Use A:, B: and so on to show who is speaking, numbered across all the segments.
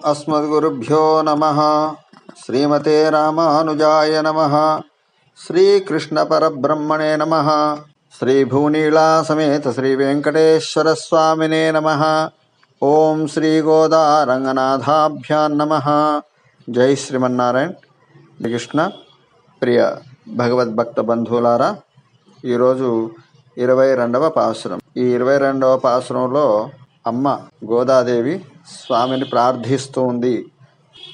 A: अस्मद्गुरुभ्यो नमः। श्रीमते रामानुजाय नमः। श्रीकृष्णपरब्रह्मणे नमः। श्रीभूनीला समेत श्रीवेंकटेश्वर स्वामिने नमः। ओम श्री गोदा रंगनाथाभ्यां नमः। जय श्रीमन्नारायण। కృష్ణ ప్రియ భగవద్భక్త బంధువులారా, ఈరోజు 22వ పాసురం. ఈ 22వ పాసురంలో అమ్మ గోదాదేవి స్వామిని ప్రార్థిస్తూ ఉంది.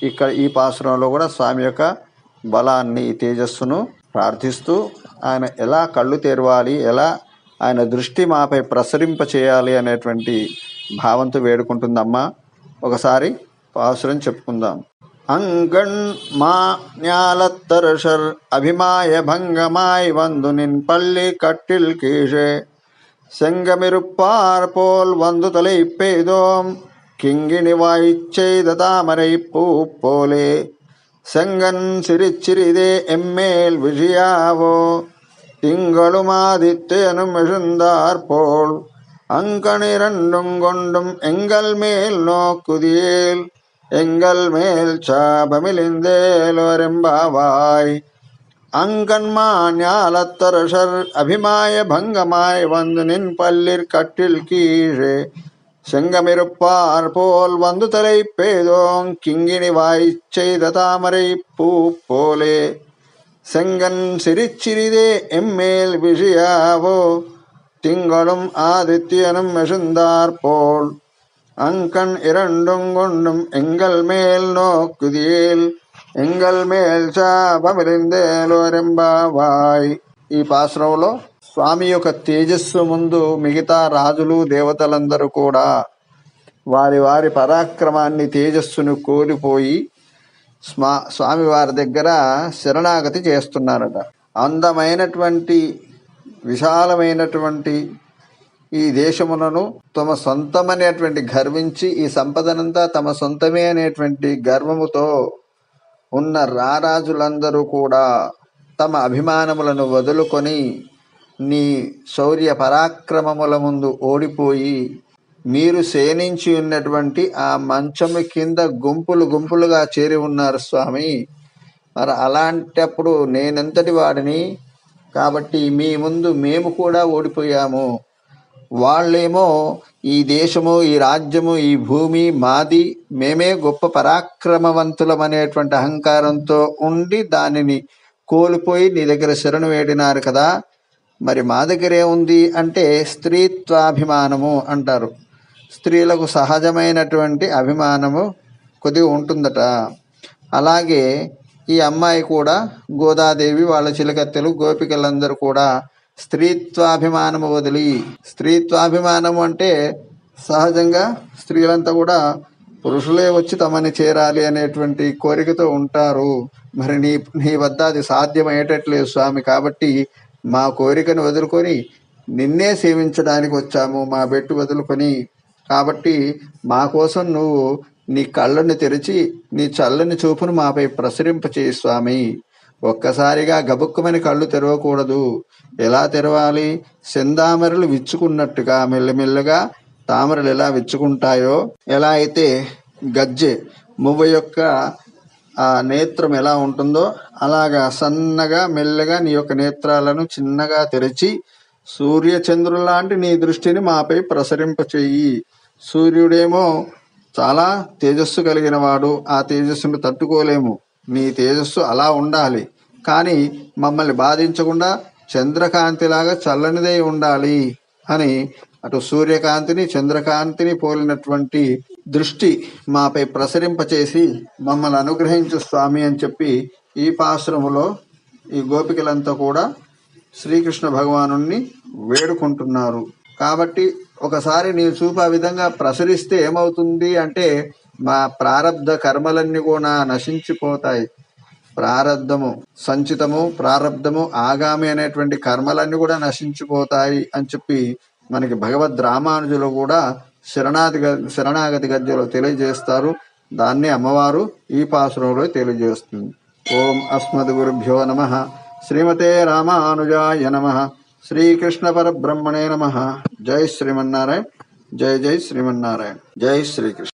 A: ఇక్కడ ఈ పాసురంలో కూడా స్వామి యొక్క బలాన్ని, తేజస్సును ప్రార్థిస్తూ ఆయన ఎలా కళ్ళు తెరవాలి, ఎలా ఆయన దృష్టి మాపై ప్రసరింప చేయాలి అనేటువంటి భావంతో వేడుకుంటుందమ్మ. ఒకసారి పాసురం చెప్పుకుందాం. அங்கண் மா ஞாலத்தரசர் அபிமாய பங்கமாய் வந்து நின் பள்ளி கட்டில் கீழே செங்கமிருப்பார் போல் வந்து தலை பெய்தோம் கிங்கிணி வாய்ச்செய்த தாமரை பூ போலே செங்கன் சிரிச்சிறிதே எம்மேல் விழியாவோ திங்களுமாதித்தேனும் எழுந்தார் போல் அங்கணிரண்டும் கொண்டும் எங்கள் மேல் நோக்குதியேல் எங்கள் மேல் சாபமிழிந்தேலோரெம்பாவாய். அங்கன்மா ஞாலத்தரசர் அபிமாய பங்கமாய் வந்து நின் பல்லிற் கட்டில் கீழே செங்கமிருப்பார் போல் வந்து தலை பெய்தோங் கிங்கிணி வாய்ச்செய்த தாமரை பூ போலே செங்கன் சிரிச்சிறிதே எம்மேல் விஷயாவோ திங்களும் ஆதித்யனும் மெழுந்தார் போல் அங்கண் இரண்டும் கொண்டும் எங்கள் மேல் நோக்குதியேல் ఎంగల్ మేల్ చాపమిలిందేలోరెంబావాయ్. ఈ పాశ్రంలో స్వామి యొక్క తేజస్సు ముందు మిగతా రాజులు, దేవతలందరూ కూడా వారి వారి పరాక్రమాన్ని, తేజస్సును కోల్పోయి స్వామి వారి దగ్గర శరణాగతి చేస్తున్నారట. అందమైనటువంటి, విశాలమైనటువంటి ఈ దేశములను తమ సొంతమనేటువంటి గర్వించి, ఈ సంపదనంతా తమ సొంతమే అనేటువంటి గర్వముతో ఉన్న రారాజులందరూ కూడా తమ అభిమానములను వదులుకొని నీ శౌర్య పరాక్రమముల ముందు ఓడిపోయి మీరు శయనించి ఉన్నటువంటి ఆ మంచము కింద గుంపులు గుంపులుగా చేరి ఉన్నారు స్వామి. మరి అలాంటప్పుడు నేనెంతటి వాడిని, కాబట్టి మీ ముందు మేము కూడా ఓడిపోయాము. వాళ్ళేమో ఈ దేశము, ఈ రాజ్యము, ఈ భూమి మాది, మేమే గొప్ప పరాక్రమవంతులం అనేటువంటి అహంకారంతో ఉండి దానిని కోల్పోయి నీ దగ్గర శరణు వేడినారు కదా. మరి మా దగ్గర ఏముంది అంటే స్త్రీత్వాభిమానము అంటారు. స్త్రీలకు సహజమైనటువంటి అభిమానము కొద్దిగా ఉంటుందట. అలాగే ఈ అమ్మాయి కూడా, గోదాదేవి, వాళ్ళ చిలకత్తెలు, గోపికలందరూ కూడా స్త్రీత్వాభిమానము వదిలి, స్త్రీత్వాభిమానము అంటే సహజంగా స్త్రీలంతా కూడా పురుషులే వచ్చి తమని చేరాలి అనేటువంటి కోరికతో ఉంటారు. మరి నీ వద్ద అది సాధ్యమయ్యేటట్లేదు స్వామి. కాబట్టి మా కోరికను వదులుకొని నిన్నే సేవించడానికి వచ్చాము, మా బెట్టు వదులుకొని. కాబట్టి మా కోసం నువ్వు నీ కళ్ళను తెరిచి నీ చల్లని చూపును మాపై ప్రసరింపచేయి స్వామి. ఒక్కసారిగా గబుక్కుమని కళ్ళు తెరవకూడదు. ఎలా తెరవాలి? సెందామరలు విచ్చుకున్నట్టుగా మెల్లమెల్లగా తామరలు ఎలా విచ్చుకుంటాయో, ఎలా అయితే గజ్జె మువ్వ యొక్క ఆ నేత్రం ఎలా ఉంటుందో అలాగా సన్నగా మెల్లగా నీ యొక్క నేత్రాలను చిన్నగా తెరిచి సూర్య చంద్రులాంటి నీ దృష్టిని మాపై ప్రసరింపచేయి. సూర్యుడేమో చాలా తేజస్సు కలిగిన వాడు, ఆ తేజస్సును తట్టుకోలేము. నీ తేజస్సు అలా ఉండాలి, కానీ మమ్మల్ని బాధించకుండా చంద్రకాంతిలాగా చల్లనిదై ఉండాలి అని అటు సూర్యకాంతిని, చంద్రకాంతిని పోలినటువంటి దృష్టి మాపై ప్రసరింపచేసి మమ్మల్ని అనుగ్రహించు స్వామి అని చెప్పి ఈ పాశ్రములో ఈ గోపికలంతా కూడా శ్రీకృష్ణ భగవాను వేడుకుంటున్నారు. కాబట్టి ఒకసారి నీ చూపు ఆ విధంగా ప్రసరిస్తే ఏమవుతుంది అంటే మా ప్రారబ్ధ కర్మలన్నీ కూడా నశించిపోతాయి. ప్రారబ్ధము సంచితము, ప్రారబ్ధము ఆగామి అనేటువంటి కర్మలన్నీ కూడా నశించిపోతాయి అని చెప్పి మనకి భగవద్ రామానుజులు కూడా శరణాగతి గద్యలో తెలియజేస్తారు. దాన్ని అమ్మవారు ఈ పాసురంలో తెలియజేస్తుంది. ఓం అస్మద్గురుభ్యో నమః. శ్రీమతే రామానుజాయ నమః. శ్రీకృష్ణ పరబ్రహ్మణే నమః. జై శ్రీమన్నారాయణ. జై జై శ్రీమన్నారాయణ. జై శ్రీకృష్ణ.